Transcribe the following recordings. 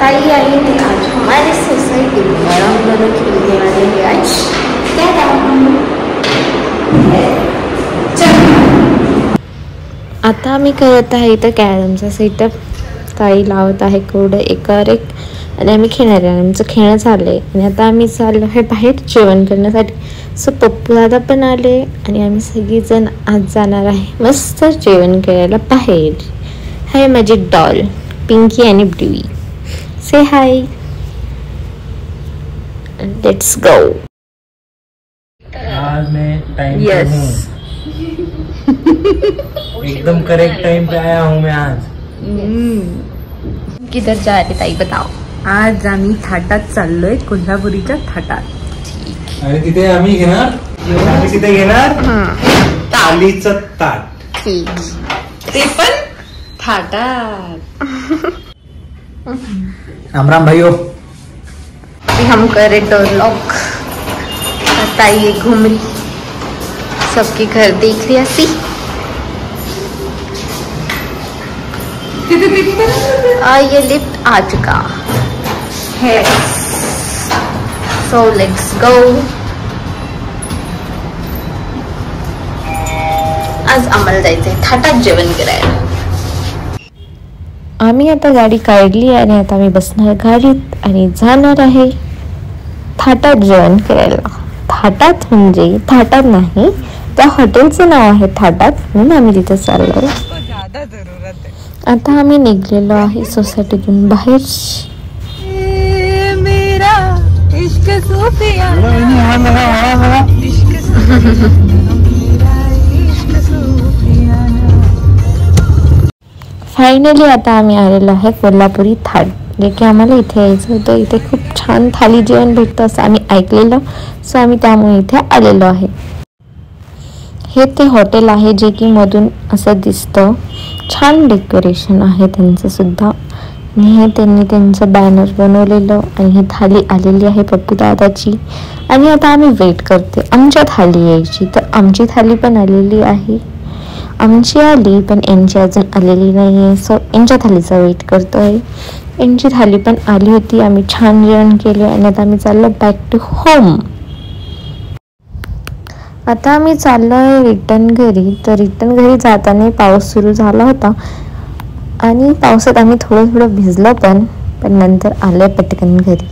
ताई आई ने आज हमारी सोसाइटी में बड़ा खेलने वाले हैं। आज क्या आता आम्ही करत आहे इथं कॅरमचा सेटअप। ताई लावत आहे कोड एकावर एक आणि आम्ही खेळणार आहे। आमचं खेळणं चाललंय आणि आता आम्ही चाललो आहे बाहेर जेवण करण्यासाठी। सो पप्पू दादा पण आले आणि आम्ही सगळीजण आज जाणार आहे मस्त जेवण करायला बाहेर। हाय माझी डॉल पिंकी आणि ब्लूई, से हाय, लेट्स गो। आज मैं टाइम पे हूँ, एकदम करेक्ट टाइम पे आया हूँ मैं आज। किधर जा रहे ताई बताओ? आज आम्ही थाटात चाललोय, कोल्हापुरीच्या थाटात। आणि तिथे आम्ही घेणार, आम्ही तिथे घेणार थालीचं ताट। ठीक, ते पण थाटात। राम राम भाइयों। हम करे डोर लॉक। ताई घूम रही, सबके घर देख रही सी। ये लिफ्ट आ चुका है, सो लेट्स गो। आज आम्हाला जायचंय थाटात जेवण करायला। आम्ही आता गाडी काढली आणि आता आम्ही बसणार गाडीत आणि जाणार आहे थाटात जेवण करायला। थाटात म्हणजे थाटात नाही, त्या हॉटेलचं नाव आहे थाटात, म्हणून आम्ही तिथे चाललोय। आता आम्ही निघलेलो आहे सोसायटीतून बाहेर। मेरा इश्क सूफियाना, फायनली आता आम्ही आलेलो आहे कोल्हापुरी थाट, जे की आम्हाला इथे यायचं होतं। इथे खूप छान थाली जेवण भेटतं असं आम्ही ऐकलेलं, सो आम्ही त्यामुळे इथे आलेलो आहे। हे ते हॉटेल आहे जे की मधून असं दिसतं, छान डेकोरेशन आहे त्यांचं सुद्धा। आणि हे त्यांनी त्यांचं बॅनर बनवलेलं आणि ही थाली आलेली आहे पप्पू दादाची। आणि आता आम्ही वेट करते आमच्या थाली यायची, तर आमची थाली पण आलेली आहे। आमची आली पण यांची अजून आलेली नाही आहे, सो यांच्या थालीचा वेट करतोय। यांची थाली पण आली होती, आम्ही छान जेवण केलं आणि आता आम्ही चाललो बॅक टू होम। आता आम्ही चाललो आहे रिटर्न घरी। तर रिटर्न घरी जाताना पाऊस सुरू झाला होता आणि पावसात आम्ही थोडं थोडं भिजलो पण नंतर आलं पटकन घरी।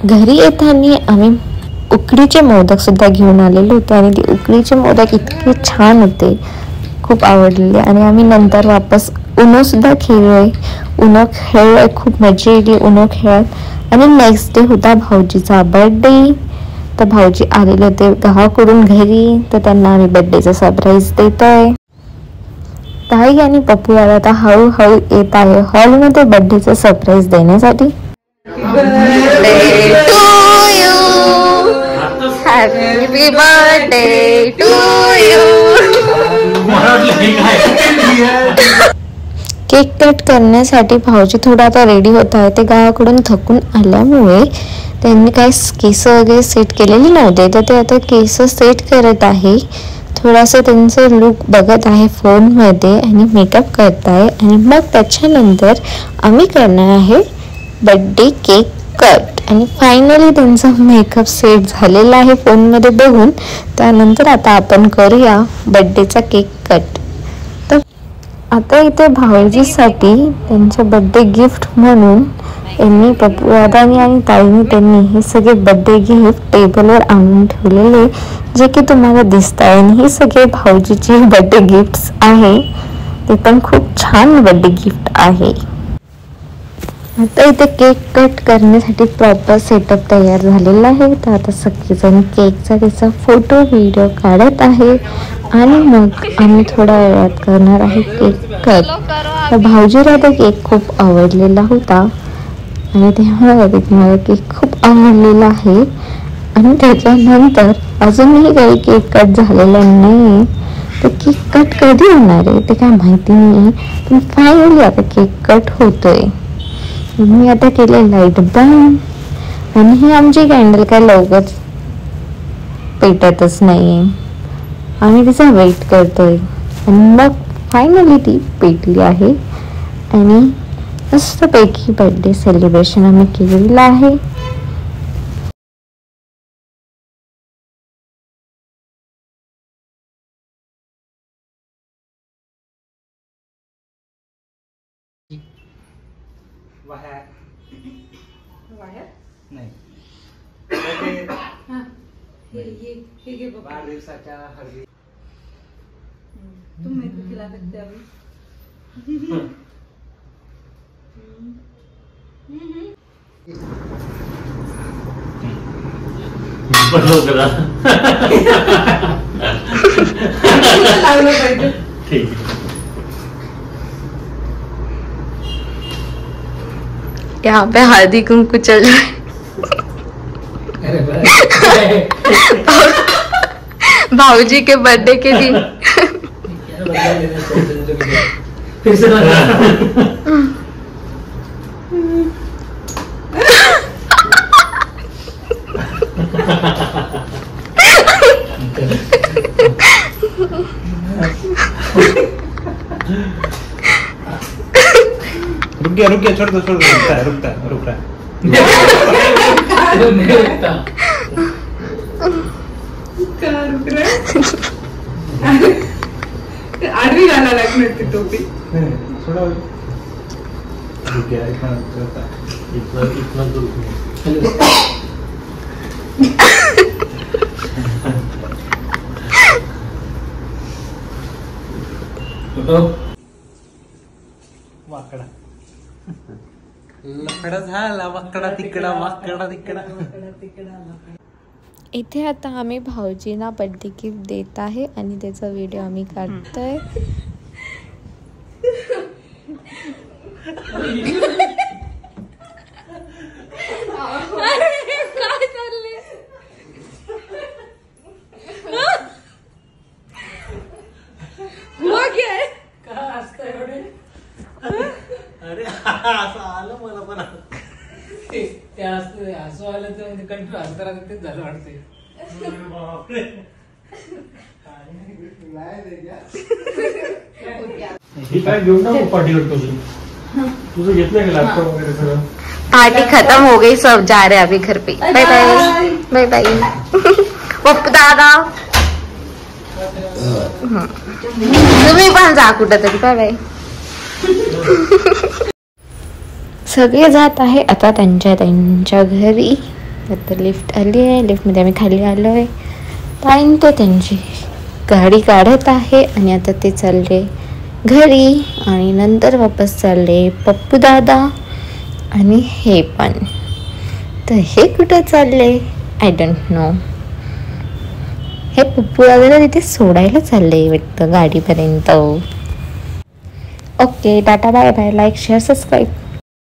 घरी येताना आम्ही उकडीचे मोदक सुद्धा घेऊन आलेले होते आणि ते उकडीचे मोदक इतके छान होते, खूप आवडलेले। आणि आम्ही नंतर वापस उनो सुद्धा खेळलोय, उनो खेळलोय, खूप मजा येईल उनो खेळत। आणि नेक्स्ट डे होता भाऊजीचा बर्थडे, तर भाऊजी आलेले होते गावाकडून घरी, तर त्यांना आम्ही बर्थडेचा सरप्राईज देतोय। ताई आणि पप्पू आता हळूहळू येत आहे हॉलमध्ये बर्थडेचा सरप्राईज देण्यासाठी। Happy birthday to you. Cake cut करण्यासाठी भाऊजी थोडा आता रेडी होत आहे। ते गावाकडून थकून आल्यामुळे त्यांनी काय केस वगैरे सेट केलेले नव्हते, तर ते आता केस सेट करत आहे। थोडासा त्यांचं लुक बघत आहे फोनमध्ये आणि मेकअप करत आहे। आणि मग त्याच्यानंतर आम्ही करणार आहे बर्थडे केक कट। आणि फायनली त्यांचा मेकअप सेट झालेला आहे फोनमध्ये बघून। त्यानंतर आता आपण करूया बर्थडेचा केक कट। तर आता इथे भाऊजीसाठी त्यांच्या बर्थडे गिफ्ट म्हणून यांनी पप्पू दादानी आणि ताईनी त्यांनी हे सगळे बर्थडे गिफ्ट टेबलवर आणून ठेवलेले, जे की तुम्हाला दिसत आहे। आणि हे सगळे भाऊजीचे बर्थडे गिफ्ट्स आहे, ते पण खूप छान बर्थडे गिफ्ट आहे। आता इथे केक कट करण्यासाठी प्रॉपर सेटअप तयार झालेला आहे। तर आता सगळेजण केकचा त्याचा फोटो व्हिडिओ काढत आहे आणि मग आम्ही थोड्या वेळात करणार आहे केक कट। तर भाऊजीला तो केक खूप आवडलेला होता आणि ते म्हणाले की मला केक खूप आवडलेला आहे। आणि त्याच्यानंतर अजूनही काही केक कट झालेला नाही, तर केक कट कधी होणार आहे ते काय माहिती नाही, पण फायनली आता केक कट होतोय। मी आता केले लाईट बंद आणि ही आमची कॅन्डल काय लवकर पेटतच नाहीये. आम्ही तिचा वेट करतोय आणि मग फायनली ती पेटली आहे आणि मस्तपैकी बर्थडे सेलिब्रेशन आम्ही केलेलं आहे. वायर नाही वाढदिवसाच्या हळदी तुम मेरे को खिला सकते अभी. ठीक. यहाँ पे हल्दी कुमकुम चल रहा है. भाऊजी के बर्थडे के दिन. फिर से रुक गया छोड़ दो रुकता है रुक रहा है. आडवी घाला लागणार ती टोपी. थोड़ा रुक गया इतना वाकडा लफडा झाला वाकडा तिकडा इथे आता आम्ही भाऊजींना बर्थडे गिफ्ट देत आहे आणि त्याचा व्हिडिओ आम्ही काढतोय. अरे असं आलं मला पण ते असं आलं तर कंटिन्यू हसत राहत तेच झालं वाटतंय. ही काय घेऊन ना पार्टी करतो तुझं घेतलंय का लॅपटॉप वगैरे सगळं. पार्टी खत्म हो गई, सब जा रहे अभी घर पे. Bye bye bye bye Pappu दादा. तुम्ही पण जा कुठं तरी. Bye bye. सगळे जात आहे आता त्यांच्या घरी. आता लिफ्ट आली आहे, लिफ्टमध्ये आम्ही खाली आलो आहे. ताईन तो त्यांची गाडी काढत आहे आणि आता ते चालले घरी आणि नंतर वापस चालले पप्पू दादा आणि हे पण. तर हे कुठं चालले आय डोंट नो. हे पप्पू दादाला तिथे सोडायला चालले वाटतं गाडीपर्यंत. Okay tata bye bye. Like share subscribe.